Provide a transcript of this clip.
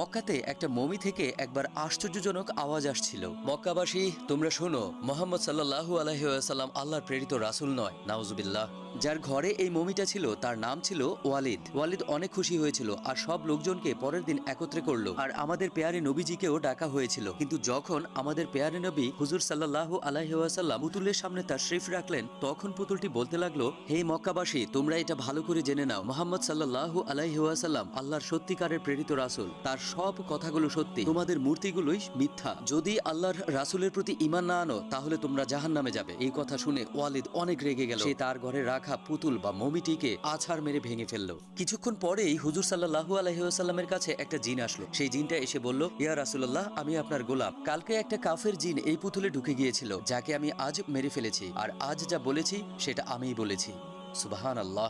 মক্কাতে একটা মমি থেকে একবার আশ্চর্যজনক আওয়াজ আসছিল, মক্কাবাসী তোমরা শোনো, মুহাম্মদ সাল্লাল্লাহু আলাইহি ওয়াসাল্লাম আল্লাহর প্রেরিত রাসূল নয়, নাউজুবিল্লাহ। যার ঘরে এই মমিটা ছিল তার নাম ছিল ওয়ালিদ। ওয়ালিদ অনেক খুশি হয়েছিল আর সব লোকজনকে পরের দিন একত্রে করলো, আর আমাদের পেয়ারে নবীজিকেও ডাকা হয়েছিল। কিন্তু যখন আমাদের পেয়ারে নবী হুজুর সাল্লাল্লাহু আলাইহি ওয়াসাল্লাম পুতুলের সামনে তাশরিফ রাখলেন, তখন পুতুলটি বলতে লাগলো, হে মক্কাবাসী তোমরা এটা ভালো করে জেনে নাও, মুহাম্মদ সাল্লাল্লাহু আলাইহি ওয়াসাল্লাম আল্লাহর সত্যিকারের প্রেরিত রাসূল। তার সব কথাগুলো সত্যি, তোমাদের মূর্তিগুলোই মিথ্যা। যদি আল্লাহর রাসূলের প্রতি ঈমান না আনো তাহলে তোমরা জাহান্নামে যাবে। এই কথা শুনে ওয়ালিদ অনেক রেগে গেল। সে তার ঘরে রাখা পুতুল বা মমিটিকে আছাড় মেরে ভেঙে ফেললো। কিছুক্ষণ পরেই হুজুর সাল্লাল্লাহু আলাইহি ওয়াসাল্লামের কাছে একটা জিন আসলো। সেই জিনটা এসে বলল, ইয়া রাসূলুল্লাহ, আমি আপনার গোলাম। কালকে একটা কাফের জিন এই পুতুলে ঢুকে গিয়েছিল, যাকে আমি আজ মেরে ফেলেছি, আর আজ যা বলেছি সেটা আমিই বলেছি। সুবহানাল্লাহ।